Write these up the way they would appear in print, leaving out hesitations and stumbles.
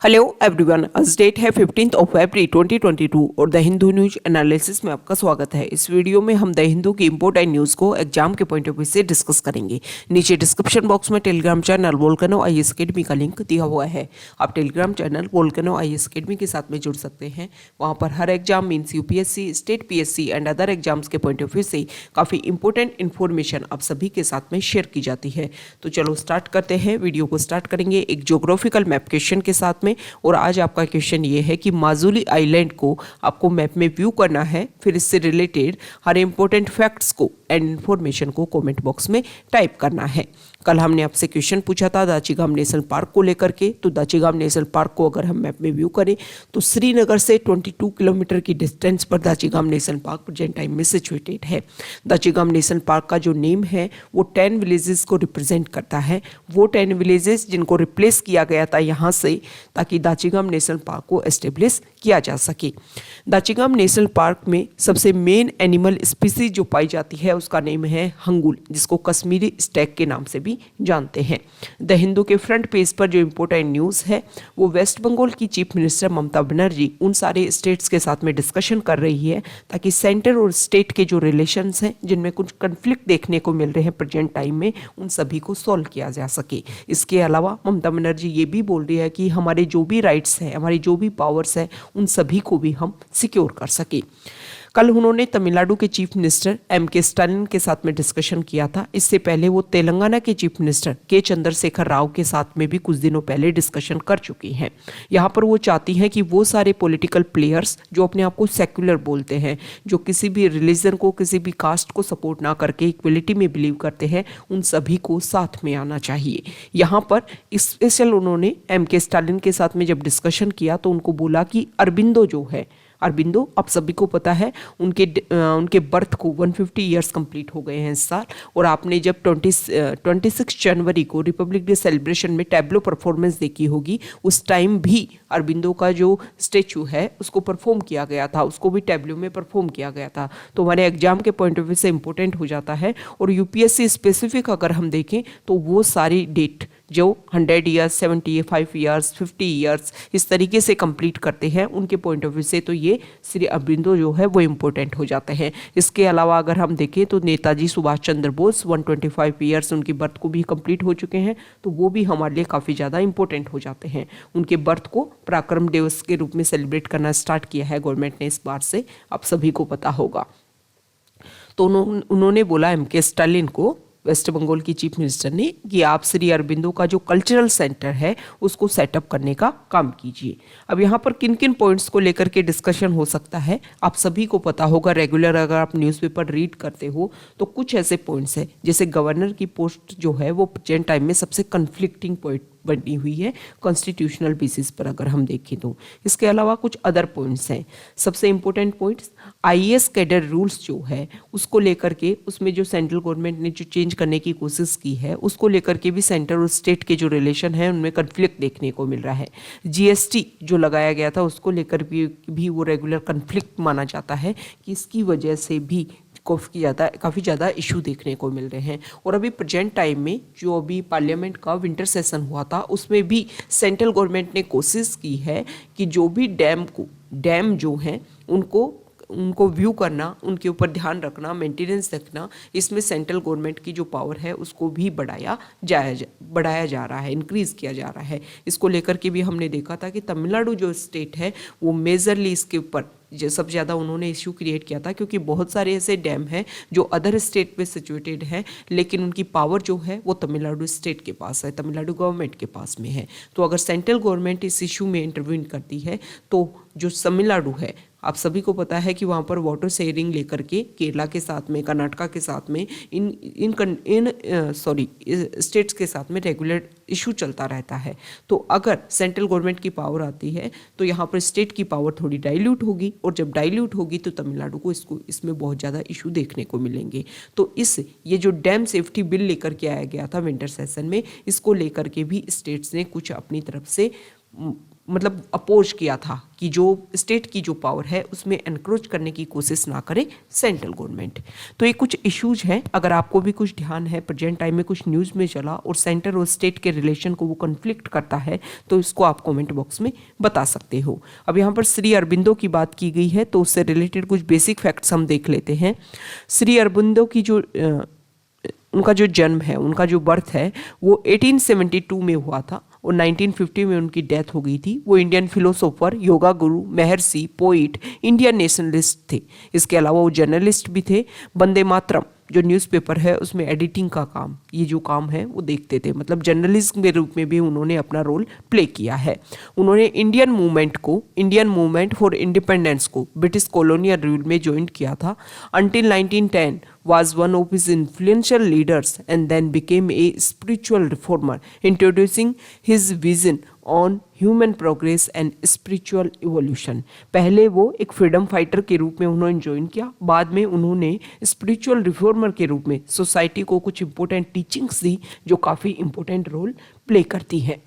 Hello everyone, आज date है 15 फरवरी 2022 और द हिंदू न्यूज एनालिसिस में आपका स्वागत है। इस वीडियो में हम द हिंदू की इंपोर्टेंट न्यूज़ को एग्जाम के पॉइंट ऑफ व्यू से डिस्कस करेंगे। नीचे डिस्क्रिप्शन बॉक्स में Telegram channel Volcano IAS academy का लिंक दिया हुआ है। आप Telegram channel Volcano IAS academy के साथ में जुड़ सकते हैं। वहाँ पर हर exam means UPSC, state PSC and other exams के पॉइंट ऑफ व्यू से काफ़ी इंपॉर्टेंट इन्फॉर्मेशन आप सभी के साथ में शेयर की जाती है। तो चलो स्टार्ट करते हैं। वीडियो को स्टार्ट करेंगे एक ज्योग्राफिकल मैप क्वेश्चन के साथ में। और आज आपका क्वेश्चन ये है कि माजुली आइलैंड को आपको मैप में व्यू करना है, फिर इससे रिलेटेड हर इंपॉर्टेंट फैक्ट्स को एंड इन्फॉर्मेशन को कमेंट बॉक्स में टाइप करना है। कल हमने आपसे क्वेश्चन पूछा था दाचीगाम नेशनल पार्क को लेकर के। तो दाचीगाम नेशनल पार्क को अगर हम मैप में व्यू करें तो श्रीनगर से 22 किलोमीटर की डिस्टेंस पर Dachigam national park present time में सिचुएटेड है। दाचीगाम नेशनल पार्क का जो नेम है वो 10 विलेजेस को रिप्रेजेंट करता है। वो 10 विलेजेस जिनको रिप्लेस किया गया था यहाँ से, ताकि दाचीगाम नेशनल पार्क को एस्टेब्लिश किया जा सके। दाचीगाम नेशनल पार्क में सबसे मेन एनिमल स्पीसीज जो पाई जाती है उसका नेम है हंगुल, जिसको कश्मीरी स्टैग के नाम से भी जानते हैं। द हिंदू के फ्रंट पेज पर जो इंपॉर्टेंट न्यूज़ है वो वेस्ट बंगाल की चीफ मिनिस्टर ममता बनर्जी उन सारे स्टेट्स के साथ में डिस्कशन कर रही है, ताकि सेंटर और स्टेट के जो रिलेशंस हैं जिनमें कुछ कन्फ्लिक्ट देखने को मिल रहे हैं प्रेजेंट टाइम में, उन सभी को सॉल्व किया जा सके। इसके अलावा ममता बनर्जी ये भी बोल रही है कि हमारे जो भी राइट्स हैं, हमारी जो भी पावर्स हैं, उन सभी को भी हम सिक्योर कर सके। कल उन्होंने तमिलनाडु के चीफ मिनिस्टर के स्टालिन के साथ में डिस्कशन किया था। इससे पहले वो तेलंगाना के चीफ मिनिस्टर के चंद्रशेखर राव के साथ में भी कुछ दिनों पहले डिस्कशन कर चुकी हैं। यहाँ पर वो चाहती हैं कि वो सारे पॉलिटिकल प्लेयर्स जो अपने आप को सेक्युलर बोलते हैं, जो किसी भी रिलीजन को, किसी भी कास्ट को सपोर्ट ना करके इक्वलिटी में बिलीव करते हैं, उन सभी को साथ में आना चाहिए। यहाँ पर स्पेशल उन्होंने के स्टालिन के साथ में जब डिस्कशन किया तो उनको बोला कि अरबिंदो जो है, अरबिंदो आप सभी को पता है उनके बर्थ को 150 ईयर्स कंप्लीट हो गए हैं इस साल। और आपने जब 26 जनवरी को रिपब्लिक डे सेलिब्रेशन में टैब्लो परफॉर्मेंस देखी होगी, उस टाइम भी अरबिंदो का जो स्टेचू है उसको परफॉर्म किया गया था, उसको भी टैब्लो में परफॉर्म किया गया था। तो हमारे एग्जाम के पॉइंट ऑफ व्यू से इंपॉर्टेंट हो जाता है। और यूपीएससी स्पेसिफिक अगर हम देखें तो वो सारी डेट जो 100 ईयर्स, 75 ईयर्स, 50 ईयर्स इस तरीके से कंप्लीट करते हैं, उनके पॉइंट ऑफ व्यू से तो ये श्री अरबिंदो जो है वो इम्पोर्टेंट हो जाते हैं। इसके अलावा अगर हम देखें तो नेताजी सुभाष चंद्र बोस 125 ईयर्स उनकी बर्थ को भी कंप्लीट हो चुके हैं, तो वो भी हमारे लिए काफ़ी ज़्यादा इंपॉर्टेंट हो जाते हैं। उनके बर्थ को पराक्रम दिवस के रूप में सेलिब्रेट करना स्टार्ट किया है गवर्नमेंट ने इस बार से, आप सभी को पता होगा। तो उन्होंने बोला के स्टालिन को, वेस्ट बंगाल की चीफ मिनिस्टर ने, कि आप श्री अरबिंदो का जो कल्चरल सेंटर है उसको सेटअप करने का काम कीजिए। अब यहाँ पर किन किन पॉइंट्स को लेकर के डिस्कशन हो सकता है आप सभी को पता होगा। रेगुलर अगर आप न्यूज़पेपर रीड करते हो तो कुछ ऐसे पॉइंट्स हैं, जैसे गवर्नर की पोस्ट जो है वो प्रेजेंट टाइम में सबसे कन्फ्लिक्टिंग पॉइंट बनी हुई है कॉन्स्टिट्यूशनल बेसिस पर अगर हम देखें तो। इसके अलावा कुछ अदर पॉइंट्स हैं। सबसे important points, IAS cadre rules जो है उसको लेकर के, उसमें जो सेंट्रल गवर्नमेंट ने जो चेंज करने की कोशिश की है उसको लेकर के भी सेंटर और स्टेट के जो रिलेशन है उनमें कन्फ्लिक्ट देखने को मिल रहा है। जीएसटी जो लगाया गया था उसको लेकर भी वो रेगुलर कन्फ्लिक्ट माना जाता है कि इसकी वजह से भी काफ़ी ज़्यादा इशू देखने को मिल रहे हैं। और अभी प्रेजेंट टाइम में जो अभी पार्लियामेंट का विंटर सेशन हुआ था उसमें भी सेंट्रल गवर्नमेंट ने कोशिश की है कि जो भी डैम जो हैं उनको व्यू करना, उनके ऊपर ध्यान रखना, मेंटेनेंस रखना, इसमें सेंट्रल गवर्नमेंट की जो पावर है उसको भी बढ़ाया जा रहा है, इंक्रीज़ किया जा रहा है। इसको लेकर के भी हमने देखा था कि तमिलनाडु जो स्टेट है वो मेजरली इसके ऊपर जो सबसे ज़्यादा उन्होंने इशू क्रिएट किया था, क्योंकि बहुत सारे ऐसे डैम हैं जो अदर स्टेट पे सिचुएटेड हैं, लेकिन उनकी पावर जो है वो तमिलनाडु स्टेट के पास है, तमिलनाडु गवर्नमेंट के पास में है। तो अगर सेंट्रल गवर्नमेंट इस इशू में इंटरवीन करती है तो जो तमिलनाडु है, आप सभी को पता है कि वहाँ पर वाटर शेयरिंग लेकर के केरला के साथ में, कर्नाटका के साथ में, इन स्टेट्स के साथ में रेगुलर इशू चलता रहता है। तो अगर सेंट्रल गवर्नमेंट की पावर आती है तो यहाँ पर स्टेट की पावर थोड़ी डाइल्यूट होगी, और जब डाइल्यूट होगी तो तमिलनाडु को इसमें बहुत ज़्यादा इशू देखने को मिलेंगे। तो ये जो डैम सेफ्टी बिल लेकर के आया गया था विंटर सेशन में, इसको लेकर के भी स्टेट्स ने कुछ अपनी तरफ से मतलब अपोज किया था कि जो स्टेट की जो पावर है उसमें एनक्रोच करने की कोशिश ना करे सेंट्रल गवर्नमेंट। तो ये कुछ इश्यूज हैं, अगर आपको भी कुछ ध्यान है प्रेजेंट टाइम में कुछ न्यूज़ में चला और सेंटर और स्टेट के रिलेशन को वो कन्फ्लिक्ट करता है तो इसको आप कमेंट बॉक्स में बता सकते हो। अब यहाँ पर श्री अरबिंदो की बात की गई है तो उससे रिलेटेड कुछ बेसिक फैक्ट्स हम देख लेते हैं। श्री अरबिंदो की जो उनका जो जन्म है, उनका जो बर्थ है वो 1872 में हुआ था और 1950 में उनकी डेथ हो गई थी। वो इंडियन फिलोसोफर, योगा गुरु, महर्षि, पोइट, इंडियन नेशनलिस्ट थे। इसके अलावा वो जर्नलिस्ट भी थे। वंदे मातरम जो न्यूज़पेपर है उसमें एडिटिंग का काम, ये जो काम है वो देखते थे, मतलब जर्नलिस्ट के रूप में भी उन्होंने अपना रोल प्ले किया है। उन्होंने इंडियन मूवमेंट फॉर इंडिपेंडेंस को ब्रिटिश कॉलोनियल रूल में ज्वाइन किया था। Until 1910 was one of his influential leaders and then became a spiritual reformer, introducing his vision on human progress and spiritual evolution। पहले वो एक फ्रीडम फाइटर के रूप में उन्होंने ज्वाइन किया, बाद में उन्होंने स्पिरिचुअल रिफॉर्मर के रूप में सोसाइटी को कुछ इंपॉर्टेंट टीचिंग्स दी जो काफ़ी इंपॉर्टेंट रोल प्ले करती हैं।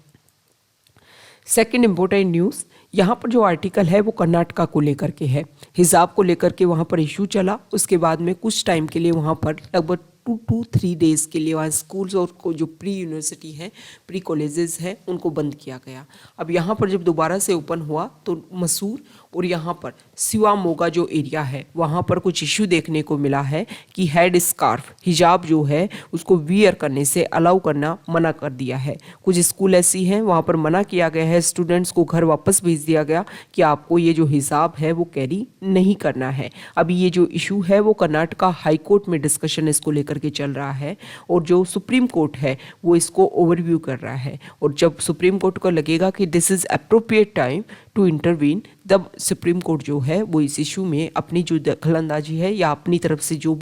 सेकेंड इंपॉर्टेंट न्यूज़, यहाँ पर जो आर्टिकल है वो कर्नाटका को लेकर के है। हिजाब को लेकर के वहाँ पर इशू चला, उसके बाद में कुछ टाइम के लिए वहाँ पर लगभग 2 to 3 डेज़ के लिए वहाँ स्कूल्स और जो प्री यूनिवर्सिटी है, प्री कॉलेजेस हैं, उनको बंद किया गया। अब यहाँ पर जब दोबारा से ओपन हुआ तो मसूर और यहाँ पर शिवामोगा जो एरिया है वहाँ पर कुछ इश्यू देखने को मिला है कि हेड स्कार्फ, हिजाब जो है उसको वियर करने से अलाउ करना मना कर दिया है। कुछ स्कूल ऐसी हैं वहाँ पर मना किया गया है, स्टूडेंट्स को घर वापस भेज दिया गया कि आपको ये जो हिजाब है वो कैरी नहीं करना है। अभी ये जो इशू है वो कर्नाटका हाई कोर्ट में डिस्कशन इसको लेकर के चल रहा है और जो सुप्रीम कोर्ट है वो इसको ओवरव्यू कर रहा है। और जब सुप्रीम कोर्ट को लगेगा कि this is appropriate time to intervene, तब सुप्रीम कोर्ट जो है वो इस इशू में अपनी जो दखलंदाजी है या अपनी तरफ से जो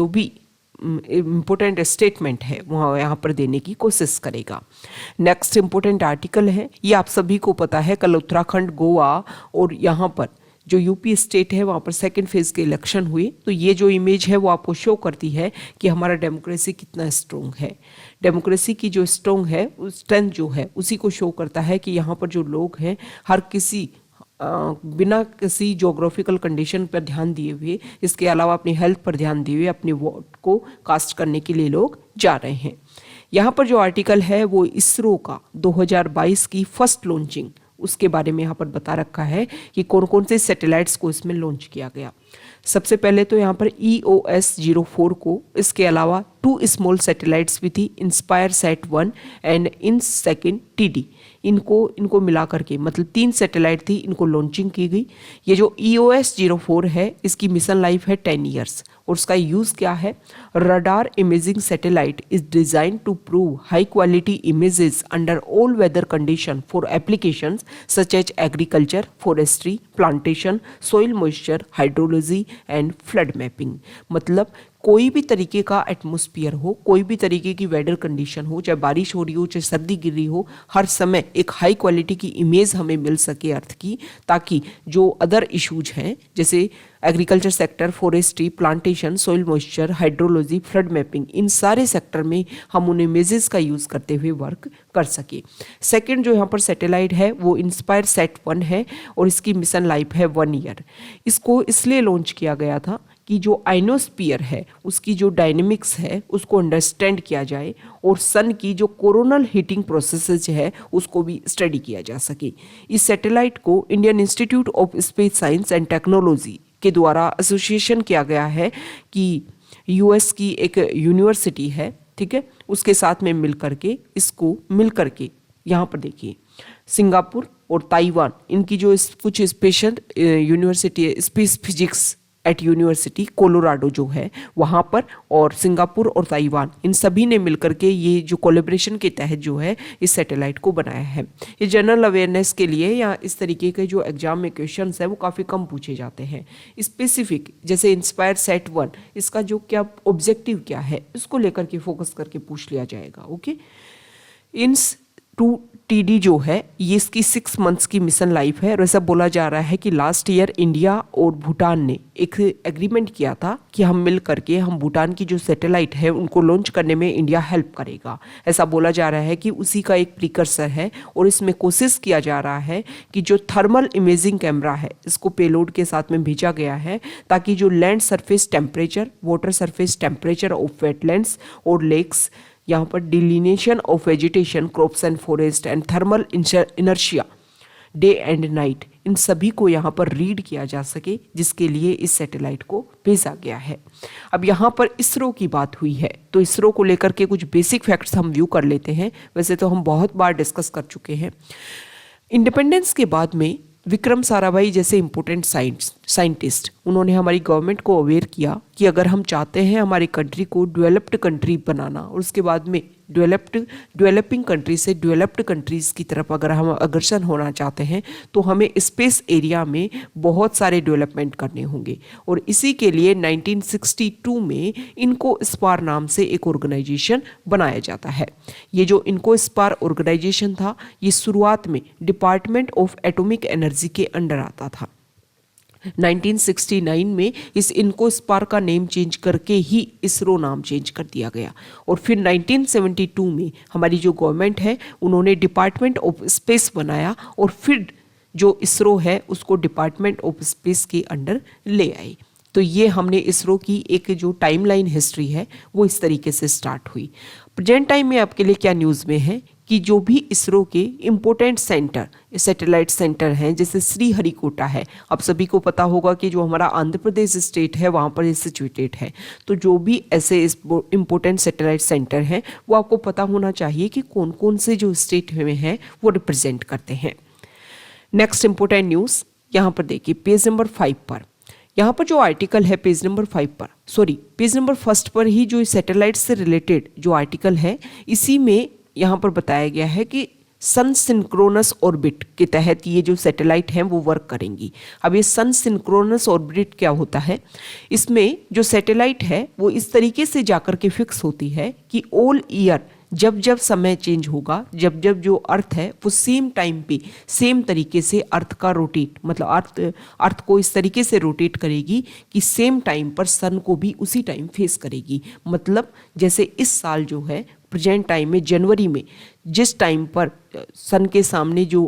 भी इम्पोर्टेंट स्टेटमेंट है वहाँ यहाँ पर देने की कोशिश करेगा। नेक्स्ट इम्पोर्टेंट आर्टिकल है, ये आप सभी को पता है, कल उत्तराखंड, गोवा और यहाँ पर जो यूपी स्टेट है वहाँ पर सेकंड फेज के इलेक्शन हुए। तो ये जो इमेज है वो आपको शो करती है कि हमारा डेमोक्रेसी कितना स्ट्रॉन्ग है। डेमोक्रेसी की जो स्ट्रॉन्ग है उस स्ट्रेंथ जो है उसी को शो करता है कि यहाँ पर जो लोग हैं हर किसी बिना किसी जोग्राफिकल कंडीशन पर ध्यान दिए हुए, इसके अलावा अपनी हेल्थ पर ध्यान दिए हुए अपने वोट को कास्ट करने के लिए लोग जा रहे हैं। यहाँ पर जो आर्टिकल है वो इसरो का 2022 की फर्स्ट लॉन्चिंग, उसके बारे में यहाँ पर बता रखा है कि कौन कौन से सैटेलाइट्स को इसमें लॉन्च किया गया। सबसे पहले तो यहाँ पर EOS-04 को, इसके अलावा 2 स्मॉल सैटेलाइट्स भी थी, inspire sat 1 and INSECond TD, इनको मिला करके मतलब 3 सैटेलाइट थी, इनको लॉन्चिंग की गई। ये जो EOS-04 है इसकी मिशन लाइफ है 10 ईयर्स और उसका यूज़ क्या है, radar imaging satellite is design to prove high quality images under all weather condition for applications such as agriculture, forestry, plantation, soil moisture, hydrology and flood mapping. मतलब कोई भी तरीके का एटमॉस्फेयर हो, कोई भी तरीके की वेदर कंडीशन हो, चाहे बारिश हो रही हो, चाहे सर्दी गिर रही हो, हर समय एक हाई क्वालिटी की इमेज हमें मिल सके अर्थ की, ताकि जो अदर इश्यूज हैं जैसे agriculture sector, forestry, plantation, soil moisture, hydrology, flood mapping, इन सारे सेक्टर में हम उन इमेजेस का यूज़ करते हुए वर्क कर सके। सेकेंड जो यहाँ पर सैटेलाइट है वो इंस्पायर सैट 1 है और इसकी मिशन लाइफ है 1 ईयर। इसको इसलिए लॉन्च किया गया था कि जो आइनोस्फीयर है उसकी जो डायनेमिक्स है उसको अंडरस्टैंड किया जाए और सन की जो कोरोनल हीटिंग प्रोसेसेस है उसको भी स्टडी किया जा सके। इस सैटेलाइट को Indian institute of space science and technology के द्वारा एसोसिएशन किया गया है कि यूएस की एक यूनिवर्सिटी है, ठीक है, उसके साथ में मिल करके यहाँ पर देखिए सिंगापुर और ताइवान, इनकी जो कुछ स्पेशल यूनिवर्सिटी है, space physics at university Colorado जो है वहाँ पर, और सिंगापुर और ताइवान, इन सभी ने मिलकर के ये जो कोलेब्रेशन के तहत जो है इस सैटेलाइट को बनाया है। ये जनरल अवेयरनेस के लिए या इस तरीके के जो एग्जाम में क्वेश्चंस है वो काफ़ी कम पूछे जाते हैं। स्पेसिफिक जैसे इंस्पायर सैट 1, इसका जो क्या ऑब्जेक्टिव क्या है इसको लेकर के फोकस करके पूछ लिया जाएगा। ओके, INS-2 TD जो है ये इसकी 6 मंथ्स की मिशन लाइफ है और ऐसा बोला जा रहा है कि लास्ट ईयर इंडिया और भूटान ने एक एग्रीमेंट किया था कि हम मिल करके हम भूटान की जो सैटेलाइट है उनको लॉन्च करने में इंडिया हेल्प करेगा। ऐसा बोला जा रहा है कि उसी का एक प्रीकर्सर है और इसमें कोशिश किया जा रहा है कि जो थर्मल इमेजिंग कैमरा है इसको पेलोड के साथ में भेजा गया है ताकि जो land surface temperature, water surface temperature of wetlands और लेक्स, यहाँ पर delineation of vegetation, crops and forest and thermal inertia day and night, इन सभी को यहाँ पर रीड किया जा सके, जिसके लिए इस सैटेलाइट को भेजा गया है। अब यहाँ पर इसरो की बात हुई है तो इसरो को लेकर के कुछ बेसिक फैक्ट्स हम व्यू कर लेते हैं। वैसे तो हम बहुत बार डिस्कस कर चुके हैं। इंडिपेंडेंस के बाद में विक्रम साराभाई जैसे इम्पोर्टेंट साइंटिस्ट उन्होंने हमारी गवर्नमेंट को अवेयर किया कि अगर हम चाहते हैं हमारी कंट्री को डेवलप्ड कंट्री बनाना और उसके बाद में डेवलपिंग कंट्री से डेवलप्ड कंट्रीज़ की तरफ अगर हम अग्रसर होना चाहते हैं तो हमें स्पेस एरिया में बहुत सारे डेवलपमेंट करने होंगे और इसी के लिए 1962 में इनको स्पार नाम से एक ऑर्गेनाइजेशन बनाया जाता है। ये जो इनको स्पार ऑर्गेनाइजेशन था ये शुरुआत में डिपार्टमेंट ऑफ एटॉमिक एनर्जी के अंडर आता था। 1969 में इस इनको स्पार का नेम चेंज करके ही इसरो नाम चेंज कर दिया गया और फिर 1972 में हमारी जो गवर्नमेंट है उन्होंने डिपार्टमेंट ऑफ स्पेस बनाया और फिर जो इसरो है उसको डिपार्टमेंट ऑफ स्पेस के अंडर ले आए। तो ये हमने इसरो की एक जो टाइमलाइन हिस्ट्री है वो इस तरीके से स्टार्ट हुई। प्रेजेंट टाइम में आपके लिए क्या न्यूज़ में है कि जो भी इसरो के इम्पोर्टेंट सेंटर, सैटेलाइट सेंटर हैं, जैसे श्रीहरिकोटा है, आप सभी को पता होगा कि जो हमारा आंध्र प्रदेश स्टेट है वहाँ पर ये सिचुएटेड है। तो जो भी ऐसे इम्पोर्टेंट सैटेलाइट सेंटर हैं वो आपको पता होना चाहिए कि कौन कौन से जो स्टेट में हैं वो रिप्रेजेंट करते हैं। नेक्स्ट इम्पोर्टेंट न्यूज़ यहाँ पर देखिए पेज नंबर 5 पर। यहाँ पर जो आर्टिकल है पेज नंबर 1 पर ही जो सैटेलाइट से रिलेटेड जो आर्टिकल है इसी में यहाँ पर बताया गया है कि सन सिंक्रोनस ऑर्बिट के तहत ये जो सैटेलाइट हैं वो वर्क करेंगी। अब ये सन सिंक्रोनस ऑर्बिट क्या होता है, इसमें जो सैटेलाइट है वो इस तरीके से जाकर के फिक्स होती है कि ऑल ईयर जब जब समय चेंज होगा, जब जब जो अर्थ है वो सेम टाइम पे सेम तरीके से अर्थ का रोटेट, मतलब अर्थ को इस तरीके से रोटेट करेगी कि सेम टाइम पर सन को भी उसी टाइम फेस करेगी। मतलब जैसे इस साल जो है प्रेजेंट टाइम में जनवरी में जिस टाइम पर सन के सामने जो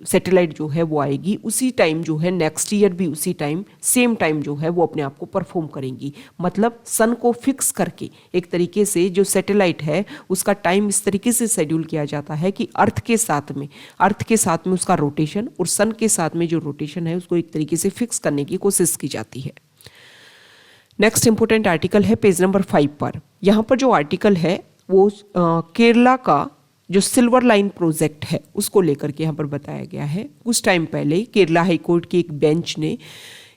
सैटेलाइट जो है वो आएगी उसी टाइम जो है नेक्स्ट ईयर भी उसी टाइम सेम टाइम जो है वो अपने आप को परफॉर्म करेंगी। मतलब सन को फिक्स करके एक तरीके से जो सैटेलाइट है उसका टाइम इस तरीके से शेड्यूल किया जाता है कि अर्थ के साथ में उसका रोटेशन और सन के साथ में जो रोटेशन है उसको एक तरीके से फिक्स करने की कोशिश की जाती है। नेक्स्ट इंपोर्टेंट आर्टिकल है पेज नंबर 5 पर। यहाँ पर जो आर्टिकल है वो केरला का जो सिल्वर लाइन प्रोजेक्ट है उसको लेकर के यहाँ पर बताया गया है। कुछ टाइम पहले केरला हाई कोर्ट की एक बेंच ने,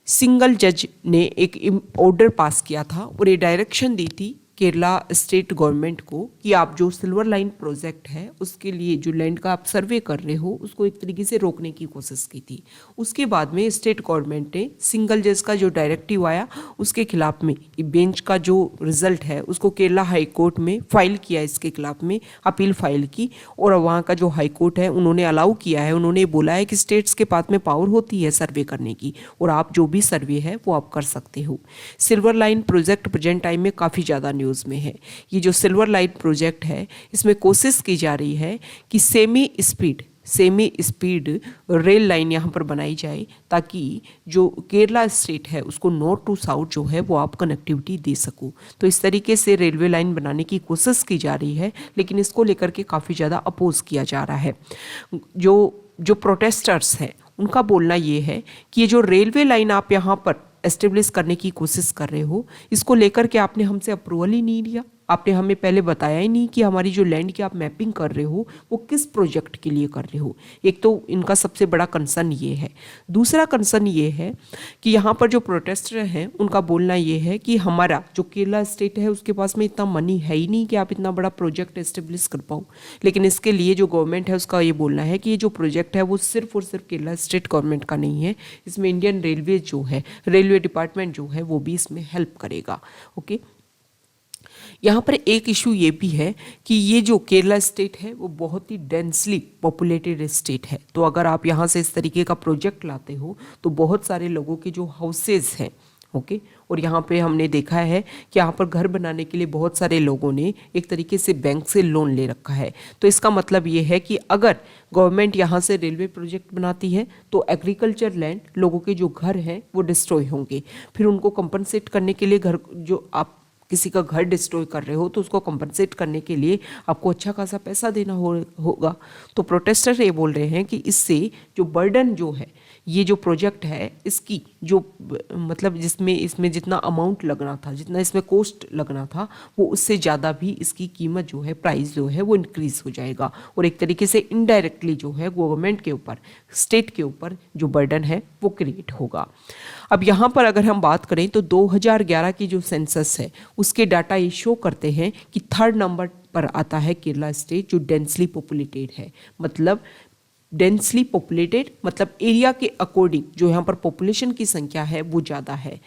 सिंगल जज ने एक ऑर्डर पास किया था और ये डायरेक्शन दी थी केरला स्टेट गवर्नमेंट को कि आप जो सिल्वर लाइन प्रोजेक्ट है उसके लिए जो लैंड का आप सर्वे कर रहे हो उसको एक तरीके से रोकने की कोशिश की थी। उसके बाद में स्टेट गवर्नमेंट ने सिंगल जज का जो डायरेक्टिव आया उसके खिलाफ में बेंच का जो रिजल्ट है उसको केरला हाई कोर्ट में फाइल किया, इसके खिलाफ में अपील फाइल की और वहाँ का जो हाई कोर्ट है उन्होंने अलाउ किया है, उन्होंने बोला है कि स्टेट्स के पास में पावर होती है सर्वे करने की और आप जो भी सर्वे है वो आप कर सकते हो। Silver line project present time में काफ़ी ज़्यादा न्यूज़ में है। ये जो सिल्वर लाइन प्रोजेक्ट है इसमें कोशिश की जा रही है कि सेमी स्पीड रेल लाइन यहाँ पर बनाई जाए ताकि जो केरला स्टेट है उसको नॉर्थ टू साउथ जो है वो आप कनेक्टिविटी दे सको। तो इस तरीके से रेलवे लाइन बनाने की कोशिश की जा रही है, लेकिन इसको लेकर के काफ़ी ज़्यादा अपोज किया जा रहा है। जो प्रोटेस्टर्स हैं उनका बोलना ये है कि ये जो रेलवे लाइन आप यहाँ पर एस्टेब्लिश करने की कोशिश कर रहे हो इसको लेकर के आपने हमसे अप्रूवल ही नहीं लिया, आपने हमें पहले बताया ही नहीं कि हमारी जो लैंड की आप मैपिंग कर रहे हो वो किस प्रोजेक्ट के लिए कर रहे हो। एक तो इनका सबसे बड़ा कंसर्न ये है। दूसरा कंसर्न ये है कि यहाँ पर जो प्रोटेस्टर हैं उनका बोलना ये है कि हमारा जो केरला स्टेट है उसके पास में इतना मनी है ही नहीं कि आप इतना बड़ा प्रोजेक्ट एस्टेब्लिश कर पाओ। लेकिन इसके लिए जो गवर्नमेंट है उसका ये बोलना है कि ये जो प्रोजेक्ट है वो सिर्फ और सिर्फ केरला स्टेट गवर्नमेंट का नहीं है, इसमें इंडियन रेलवे जो है, रेलवे डिपार्टमेंट जो है वो भी इसमें हेल्प करेगा। ओके, यहाँ पर एक इशू ये भी है कि ये जो केरला स्टेट है वो बहुत ही डेंसली पॉपुलेटेड स्टेट है। तो अगर आप यहाँ से इस तरीके का प्रोजेक्ट लाते हो तो बहुत सारे लोगों के जो हाउसेज हैं, ओके, और यहाँ पे हमने देखा है कि यहाँ पर घर बनाने के लिए बहुत सारे लोगों ने एक तरीके से बैंक से लोन ले रखा है। तो इसका मतलब ये है कि अगर गवर्नमेंट यहाँ से रेलवे प्रोजेक्ट बनाती है तो एग्रीकल्चर लैंड, लोगों के जो घर हैं वो डिस्ट्रॉय होंगे। फिर उनको कंपनसेट करने के लिए, घर जो आप किसी का घर डिस्ट्रॉय कर रहे हो तो उसको कंपनसेट करने के लिए आपको अच्छा खासा पैसा देना होगा। तो प्रोटेस्टर ये बोल रहे हैं कि इससे जो बर्डन जो है, ये जो प्रोजेक्ट है इसकी जो मतलब इसमें जितना अमाउंट लगना था, जितना इसमें कॉस्ट लगना था, वो उससे ज़्यादा भी इसकी कीमत जो है, प्राइस जो है वो इंक्रीज हो जाएगा। और एक तरीके से इनडायरेक्टली जो है गवर्नमेंट के ऊपर, स्टेट के ऊपर जो बर्डन है वो क्रिएट होगा। अब यहाँ पर अगर हम बात करें तो 2011 की जो सेंसस है उसके डाटा ये शो करते हैं कि 3rd नंबर पर आता है केरला स्टेट, जो डेंसली पॉपुलेटेड है। मतलब डेंसली पॉपुलेटेड मतलब एरिया के अकॉर्डिंग जो यहाँ पर पॉपुलेशन की संख्या है वो ज़्यादा है।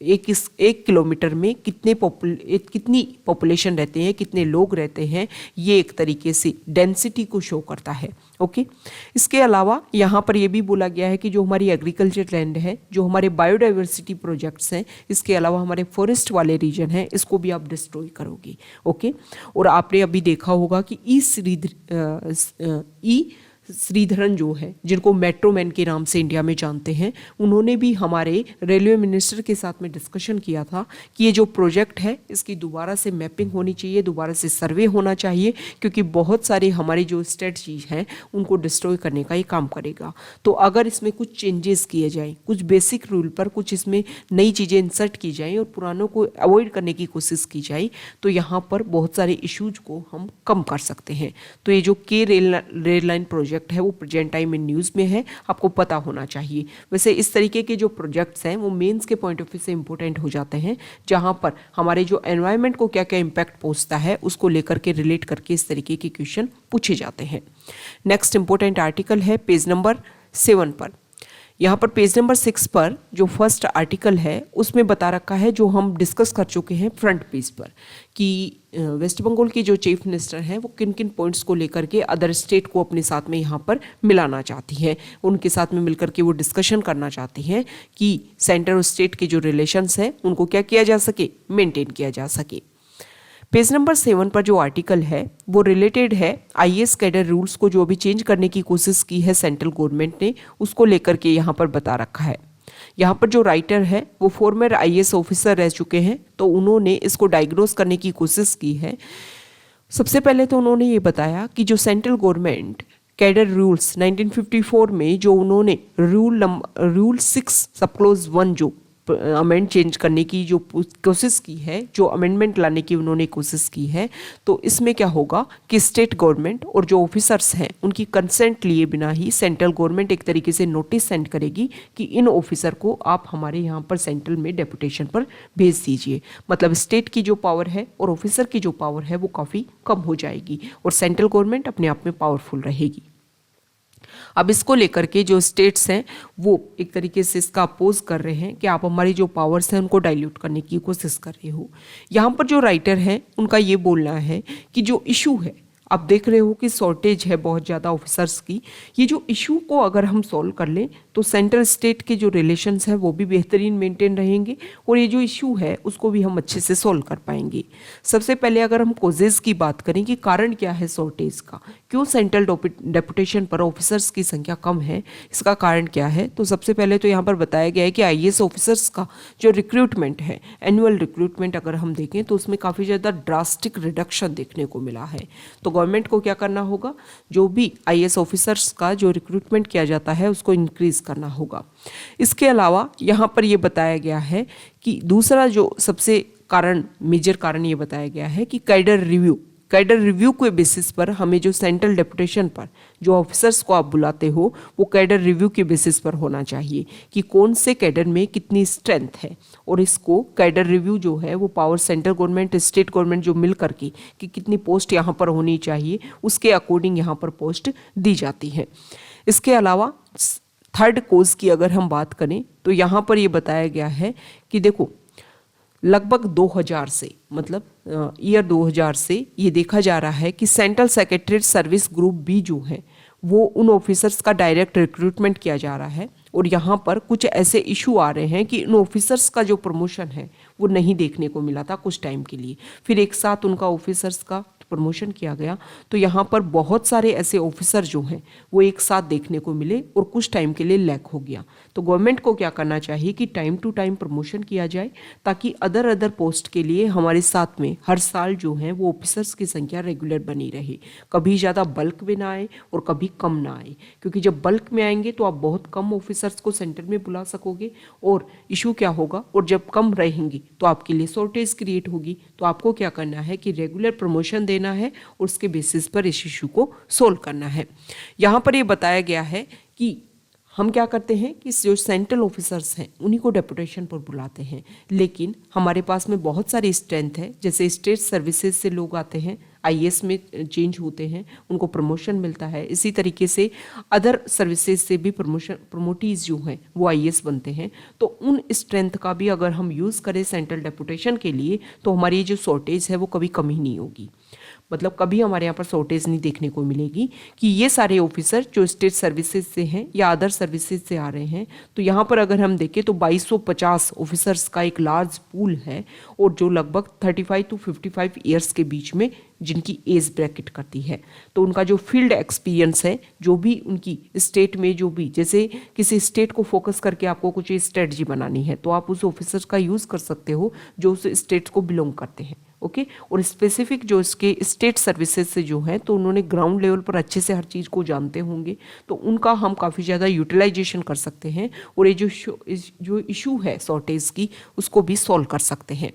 एक किलोमीटर में कितनी पॉपुलेशन रहते हैं, कितने लोग रहते हैं, ये एक तरीके से डेंसिटी को शो करता है। ओके, इसके अलावा यहाँ पर ये भी बोला गया है कि जो हमारी एग्रीकल्चर लैंड है, जो हमारे बायोडाइवर्सिटी प्रोजेक्ट्स हैं, इसके अलावा हमारे फॉरेस्ट वाले रीजन हैं, इसको भी आप डिस्ट्रॉय करोगे। ओके, और आपने अभी देखा होगा कि ई श्रीधरन जो है, जिनको मेट्रो मैन के नाम से इंडिया में जानते हैं, उन्होंने भी हमारे रेलवे मिनिस्टर के साथ में डिस्कशन किया था कि ये जो प्रोजेक्ट है इसकी दोबारा से मैपिंग होनी चाहिए, दोबारा से सर्वे होना चाहिए, क्योंकि बहुत सारे हमारी जो स्ट्रेटजीज हैं उनको डिस्ट्रॉय करने का ये काम करेगा। तो अगर इसमें कुछ चेंजेस किए जाएँ, कुछ बेसिक रूल पर कुछ इसमें नई चीज़ें इंसर्ट की जाएँ और पुरानों को अवॉइड करने की कोशिश की जाए, तो यहाँ पर बहुत सारे इश्यूज को हम कम कर सकते हैं। तो ये जो रेल लाइन प्रोजेक्ट है वो प्रेजेंट टाइम इन न्यूज़ में है, आपको पता होना चाहिए। वैसे इस तरीके के जो प्रोजेक्ट्स हैं वो मेंस के पॉइंट ऑफ व्यू से इंपॉर्टेंट हो जाते हैं, जहां पर हमारे जो एनवायरनमेंट को क्या क्या इंपैक्ट पहुंचता है उसको लेकर के रिलेट करके इस तरीके के क्वेश्चन पूछे जाते हैं। नेक्स्ट इंपॉर्टेंट आर्टिकल है पेज नंबर 7 पर। यहाँ पर पेज नंबर 6 पर जो फर्स्ट आर्टिकल है उसमें बता रखा है, जो हम डिस्कस कर चुके हैं फ्रंट पेज पर, कि वेस्ट बंगाल की जो चीफ मिनिस्टर हैं वो किन किन पॉइंट्स को लेकर के अदर स्टेट को अपने साथ में यहाँ पर मिलाना चाहती हैं, उनके साथ में मिलकर के वो डिस्कशन करना चाहती हैं कि सेंटर और स्टेट के जो रिलेशंस हैं उनको क्या किया जा सके, मेंटेन किया जा सके। पेज नंबर 7 पर जो आर्टिकल है वो रिलेटेड है आईएएस कैडर रूल्स को जो अभी चेंज करने की कोशिश की है सेंट्रल गवर्नमेंट ने, उसको लेकर के यहाँ पर बता रखा है। यहाँ पर जो राइटर है वो फॉर्मर आईएएस ऑफिसर रह चुके हैं, तो उन्होंने इसको डायग्नोस करने की कोशिश की है। सबसे पहले तो उन्होंने ये बताया कि जो सेंट्रल गवर्नमेंट कैडर रूल्स 1954 में जो उन्होंने रूल 6 सब क्लोज 1 जो अमेंड चेंज करने की जो कोशिश की है, जो अमेंडमेंट लाने की उन्होंने कोशिश की है, तो इसमें क्या होगा कि स्टेट गवर्नमेंट और जो ऑफिसर्स हैं उनकी कंसेंट लिए बिना ही सेंट्रल गवर्नमेंट एक तरीके से नोटिस सेंड करेगी कि इन ऑफिसर को आप हमारे यहाँ पर सेंट्रल में डेपुटेशन पर भेज दीजिए। मतलब स्टेट की जो पावर है और ऑफिसर की जो पावर है वो काफ़ी कम हो जाएगी और सेंट्रल गवर्नमेंट अपने आप में पावरफुल रहेगी। अब इसको लेकर के जो स्टेट्स हैं वो एक तरीके से इसका अपोज कर रहे हैं कि आप हमारी जो पावर्स हैं उनको डाइल्यूट करने की कोशिश कर रहे हो। यहाँ पर जो राइटर हैं उनका ये बोलना है कि जो इशू है, आप देख रहे हो कि शॉर्टेज है बहुत ज़्यादा ऑफिसर्स की, ये जो इशू को अगर हम सॉल्व कर लें तो सेंट्रल स्टेट के जो रिलेशंस हैं वो भी बेहतरीन मेंटेन रहेंगे और ये जो इशू है उसको भी हम अच्छे से सॉल्व कर पाएंगे। सबसे पहले अगर हम कोजेज की बात करें कि कारण क्या है शॉर्टेज का, क्यों सेंट्रल डेपुटेशन पर ऑफिसर्स की संख्या कम है, इसका कारण क्या है, तो सबसे पहले तो यहाँ पर बताया गया है कि आईएएस ऑफिसर्स का जो रिक्रूटमेंट है, एनुअल रिक्रूटमेंट अगर हम देखें तो उसमें काफ़ी ज़्यादा ड्रास्टिक रिडक्शन देखने को मिला है। तो गवर्नमेंट को क्या करना होगा, जो भी आईएएस ऑफिसर्स का जो रिक्रूटमेंट किया जाता है उसको इंक्रीज करना होगा। इसके अलावा यहाँ पर ये बताया गया है कि दूसरा जो सबसे मेजर कारण ये बताया गया है कि कैडर रिव्यू के बेसिस पर हमें जो सेंट्रल डेपुटेशन पर जो ऑफिसर्स को आप बुलाते हो वो कैडर रिव्यू के बेसिस पर होना चाहिए कि कौन से कैडर में कितनी स्ट्रेंथ है, और इसको कैडर रिव्यू जो है वो power central government state government जो मिल करके कि कितनी पोस्ट यहाँ पर होनी चाहिए उसके अकॉर्डिंग यहाँ पर पोस्ट दी जाती है। इसके अलावा थर्ड कोज की अगर हम बात करें तो यहाँ पर ये बताया गया है कि देखो लगभग 2000 से, मतलब ईयर 2000 से ये देखा जा रहा है कि central secretariat service group B जो है वो उन ऑफिसर्स का डायरेक्ट रिक्रूटमेंट किया जा रहा है। और यहाँ पर कुछ ऐसे इशू आ रहे हैं कि उन ऑफिसर्स का जो प्रमोशन है वो नहीं देखने को मिला था कुछ टाइम के लिए, फिर एक साथ उनका ऑफिसर्स का प्रमोशन किया गया। तो यहाँ पर बहुत सारे ऐसे ऑफिसर जो हैं वो एक साथ देखने को मिले और कुछ टाइम के लिए लैक हो गया। तो गवर्नमेंट को क्या करना चाहिए कि टाइम टू टाइम प्रमोशन किया जाए, ताकि अदर पोस्ट के लिए हमारे साथ में हर साल जो है वो ऑफिसर्स की संख्या रेगुलर बनी रहे, कभी ज़्यादा बल्क में ना आए और कभी कम ना आए। क्योंकि जब बल्क में आएंगे तो आप बहुत कम ऑफिसर्स को सेंटर में बुला सकोगे और इशू क्या होगा, और जब कम रहेंगी तो आपके लिए शॉर्टेज क्रिएट होगी। तो आपको क्या करना है कि रेगुलर प्रमोशन देना है और उसके बेसिस पर इस इशू को सोल्व करना है। यहाँ पर ये बताया गया है कि हम क्या करते हैं कि जो सेंट्रल ऑफिसर्स हैं उन्हीं को डेपुटेशन पर बुलाते हैं, लेकिन हमारे पास में बहुत सारी स्ट्रेंथ है, जैसे स्टेट सर्विसेज से लोग आते हैं, आईएएस में चेंज होते हैं, उनको प्रमोशन मिलता है। इसी तरीके से अदर सर्विसेज से भी प्रमोटीज जो हैं वो आईएएस बनते हैं। तो उन स्ट्रेंथ का भी अगर हम यूज़ करें सेंट्रल डेपुटेशन के लिए तो हमारी जो शॉर्टेज है वो कभी कमी नहीं होगी, मतलब कभी हमारे यहाँ पर शॉर्टेज नहीं देखने को मिलेगी कि ये सारे ऑफिसर जो स्टेट सर्विसेज से हैं या अदर सर्विसेज से आ रहे हैं। तो यहाँ पर अगर हम देखें तो 2250 ऑफिसर्स का एक लार्ज पूल है, और जो लगभग 35 to 55 ईयर्स के बीच में जिनकी एज ब्रैकेट करती है। तो उनका जो फील्ड एक्सपीरियंस है, जो भी उनकी स्टेट में जो भी, जैसे किसी स्टेट को फोकस करके आपको कुछ स्ट्रेटजी बनानी है तो आप उस ऑफिसर का यूज़ कर सकते हो जो उस स्टेट को बिलोंग करते हैं। ओके और स्पेसिफिक जो इसके स्टेट सर्विसेज से जो है तो उन्होंने ग्राउंड लेवल पर अच्छे से हर चीज़ को जानते होंगे, तो उनका हम काफ़ी ज़्यादा यूटिलाइजेशन कर सकते हैं और ये जो इशू है शॉर्टेज की उसको भी सॉल्व कर सकते हैं।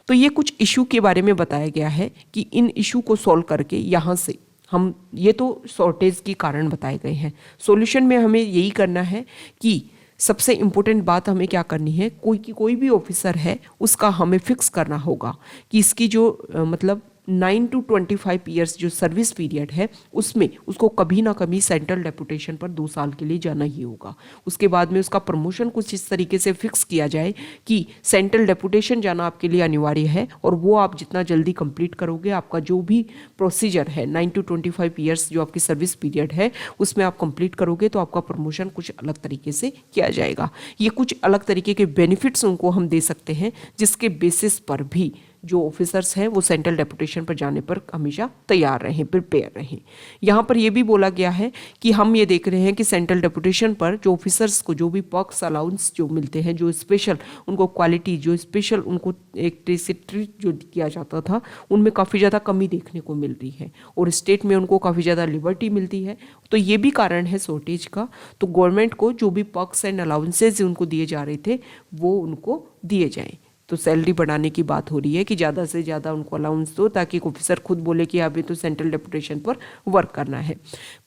तो ये कुछ इशू के बारे में बताया गया है कि इन इशू को सॉल्व करके यहाँ से हम, ये तो शॉर्टेज के कारण बताए गए हैं, सॉल्यूशन में हमें यही करना है कि सबसे इम्पोर्टेंट बात हमें क्या करनी है, कोई भी ऑफिसर है उसका हमें फिक्स करना होगा कि इसकी जो मतलब 9 to 25 ईयर्स जो सर्विस पीरियड है उसमें उसको कभी ना कभी सेंट्रल डेपुटेशन पर 2 साल के लिए जाना ही होगा। उसके बाद में उसका प्रमोशन कुछ इस तरीके से फिक्स किया जाए कि सेंट्रल डेपुटेशन जाना आपके लिए अनिवार्य है, और वो आप जितना जल्दी कंप्लीट करोगे, आपका जो भी प्रोसीजर है 9 to 25 ईयर्स जो आपकी सर्विस पीरियड है उसमें आप कंप्लीट करोगे तो आपका प्रमोशन कुछ अलग तरीके से किया जाएगा। ये कुछ अलग तरीके के बेनिफिट्स उनको हम दे सकते हैं जिसके बेसिस पर भी जो ऑफिसर्स हैं वो सेंट्रल डेपुटेशन पर जाने पर हमेशा तैयार रहें, प्रिपेयर रहें। यहाँ पर ये भी बोला गया है कि हम ये देख रहे हैं कि सेंट्रल डेपुटेशन पर जो ऑफिसर्स को जो भी पर्क्स अलाउंस जो मिलते हैं, जो स्पेशल उनको क्वालिटी, जो स्पेशल उनको एक ट्रीट जो किया जाता था उनमें काफ़ी ज़्यादा कमी देखने को मिल रही है और स्टेट में उनको काफ़ी ज़्यादा लिबर्टी मिलती है। तो ये भी कारण है शॉर्टेज का। तो गवर्नमेंट को जो भी पर्क्स एंड अलाउंसेज उनको दिए जा रहे थे वो उनको दिए जाएँ। तो सैलरी बढ़ाने की बात हो रही है कि ज़्यादा से ज़्यादा उनको अलाउंस दो ताकि ऑफिसर खुद बोले कि अभी तो सेंट्रल डेपुटेशन पर वर्क करना है।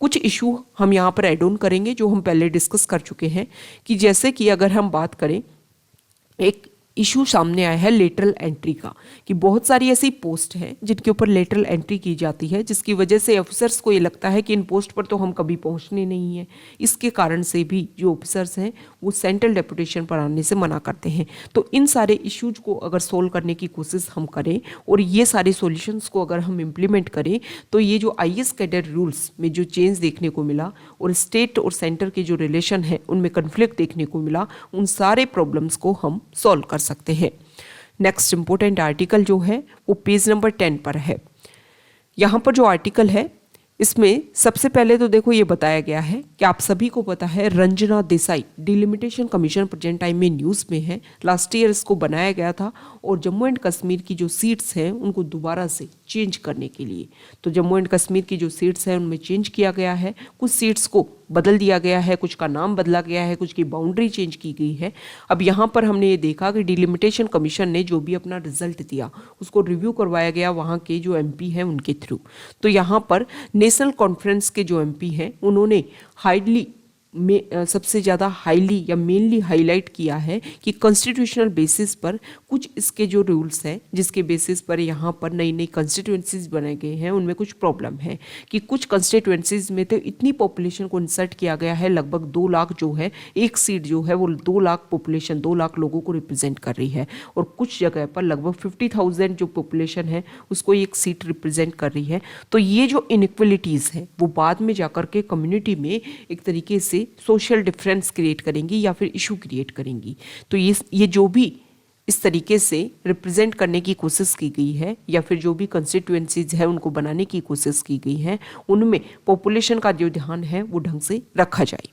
कुछ इशू हम यहाँ पर एड ऑन करेंगे जो हम पहले डिस्कस कर चुके हैं कि जैसे कि अगर हम बात करें, एक इशू सामने आया है लेटरल एंट्री का, कि बहुत सारी ऐसी पोस्ट हैं जिनके ऊपर लेटरल एंट्री की जाती है जिसकी वजह से ऑफिसर्स को ये लगता है कि इन पोस्ट पर तो हम कभी पहुंचने नहीं है। इसके कारण से भी जो ऑफिसर्स हैं वो सेंट्रल डेपुटेशन पर आने से मना करते हैं। तो इन सारे इश्यूज को अगर सोल्व करने की कोशिश हम करें और ये सारे सॉल्यूशंस को अगर हम इम्प्लीमेंट करें तो ये जो आईएएस कैडर रूल्स में जो चेंज देखने को मिला और स्टेट और सेंटर के जो रिलेशन है उनमें कन्फ्लिक्ट देखने को मिला, उन सारे प्रॉब्लम्स को हम सॉल्व कर सकते हैं। नेक्स्ट इंपॉर्टेंट आर्टिकल जो है वो पेज नंबर 10 पर है। यहाँ पर जो आर्टिकल है इसमें सबसे पहले तो देखो ये बताया गया है कि आप सभी को पता है Ranjana Desai delimitation commission present time में न्यूज़ में है। लास्ट ईयर इसको बनाया गया था और जम्मू एंड कश्मीर की जो सीट्स हैं उनको दोबारा से चेंज करने के लिए, तो जम्मू एंड कश्मीर की जो सीट्स हैं उनमें चेंज किया गया है, कुछ सीट्स को बदल दिया गया है, कुछ का नाम बदला गया है, कुछ की बाउंड्री चेंज की गई है। अब यहाँ पर हमने ये देखा कि डिलिमिटेशन कमीशन ने जो भी अपना रिजल्ट दिया उसको रिव्यू करवाया गया वहाँ के जो एमपी हैं उनके थ्रू। तो यहाँ पर नेशनल कॉन्फ्रेंस के जो एमपी हैं उन्होंने हाइडली सबसे ज़्यादा हाईली या मेनली हाईलाइट किया है कि कॉन्स्टिट्यूशनल बेसिस पर कुछ इसके जो रूल्स हैं जिसके बेसिस पर यहाँ पर नई नई कॉन्स्टिट्यूएंसीज बनाए गए हैं उनमें कुछ प्रॉब्लम है कि कुछ कॉन्स्टिट्यूएंसीज में तो इतनी पॉपुलेशन को इंसर्ट किया गया है, लगभग 2 लाख जो है, एक सीट जो है वो 2 लाख पॉपुलेशन 2 लाख लोगों को रिप्रेजेंट कर रही है, और कुछ जगह पर लगभग 50,000 जो पॉपुलेशन है उसको एक सीट रिप्रेजेंट कर रही है। तो ये जो इनइक्वलिटीज़ है वो बाद में जाकर के कम्युनिटी में एक तरीके से सोशल डिफरेंस क्रिएट करेंगी या फिर इशू क्रिएट करेंगी। तो ये जो भी इस तरीके से रिप्रेजेंट करने की कोशिश की गई है या फिर जो भी कंस्टिट्यूएंसीज है उनको बनाने की कोशिश की गई है उनमें पॉपुलेशन का जो ध्यान है वो ढंग से रखा जाए।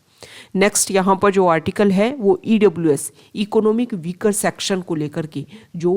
नेक्स्ट यहाँ पर जो आर्टिकल है वो EWS इकोनॉमिक वीकर सेक्शन को लेकर के जो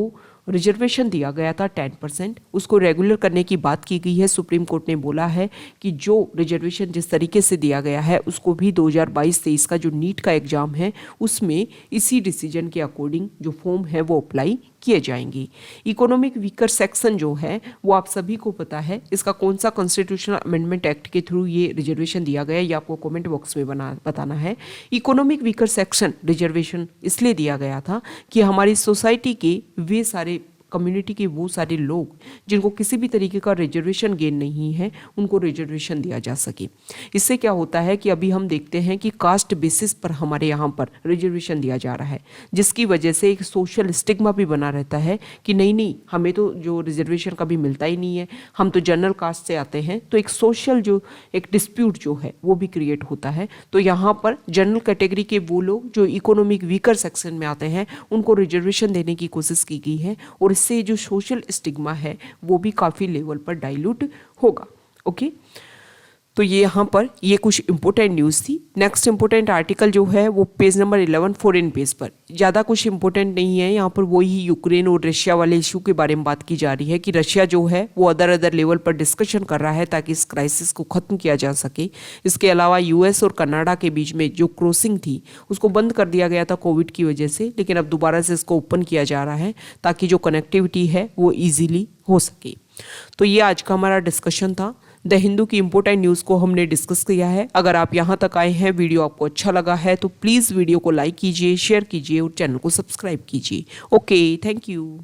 रिजर्वेशन दिया गया था 10%, उसको रेगुलर करने की बात की गई है। सुप्रीम कोर्ट ने बोला है कि जो रिजर्वेशन जिस तरीके से दिया गया है उसको भी 2022-23 का जो नीट का एग्जाम है उसमें इसी डिसीजन के अकॉर्डिंग जो फॉर्म है वो अप्लाई किए जाएंगे। इकोनॉमिक वीकर सेक्शन जो है वो आप सभी को पता है इसका कौन सा कॉन्स्टिट्यूशनल अमेंडमेंट एक्ट के थ्रू ये रिजर्वेशन दिया गया है, ये आपको कमेंट बॉक्स में बताना है। इकोनॉमिक वीकर सेक्शन रिजर्वेशन इसलिए दिया गया था कि हमारी सोसाइटी के वे सारे कम्युनिटी के वो सारे लोग जिनको किसी भी तरीके का रिजर्वेशन गेन नहीं है उनको रिजर्वेशन दिया जा सके। इससे क्या होता है कि अभी हम देखते हैं कि कास्ट बेसिस पर हमारे यहाँ पर रिजर्वेशन दिया जा रहा है, जिसकी वजह से एक सोशल स्टिग्मा भी बना रहता है कि नहीं हमें तो जो रिजर्वेशन कभी मिलता ही नहीं है, हम तो जनरल कास्ट से आते हैं। तो एक सोशल जो एक डिस्प्यूट जो है वो भी क्रिएट होता है। तो यहाँ पर जनरल कैटेगरी के वो लोग जो इकोनॉमिक वीकर सेक्शन में आते हैं उनको रिजर्वेशन देने की कोशिश की गई है और इससे जो सोशल स्टिग्मा है वो भी काफ़ी लेवल पर डाइल्यूट होगा। ओके, तो ये यहाँ पर ये कुछ इंपॉर्टेंट न्यूज़ थी। नेक्स्ट इंपॉर्टेंट आर्टिकल जो है वो पेज नंबर 11 फॉरेन पेज पर, ज़्यादा कुछ इंपॉर्टेंट नहीं है। यहाँ पर वही यूक्रेन और रशिया वाले इशू के बारे में बात की जा रही है कि रशिया जो है वो अदर लेवल पर डिस्कशन कर रहा है ताकि इस क्राइसिस को ख़त्म किया जा सके। इसके अलावा US और कनाडा के बीच में जो क्रॉसिंग थी उसको बंद कर दिया गया था कोविड की वजह से, लेकिन अब दोबारा से इसको ओपन किया जा रहा है ताकि जो कनेक्टिविटी है वो ईजिली हो सके। तो ये आज का हमारा डिस्कशन था। द हिंदू की इंपॉर्टेंट न्यूज़ को हमने डिस्कस किया है। अगर आप यहाँ तक आए हैं, वीडियो आपको अच्छा लगा है तो प्लीज़ वीडियो को लाइक कीजिए, शेयर कीजिए और चैनल को सब्सक्राइब कीजिए। Okay, thank you.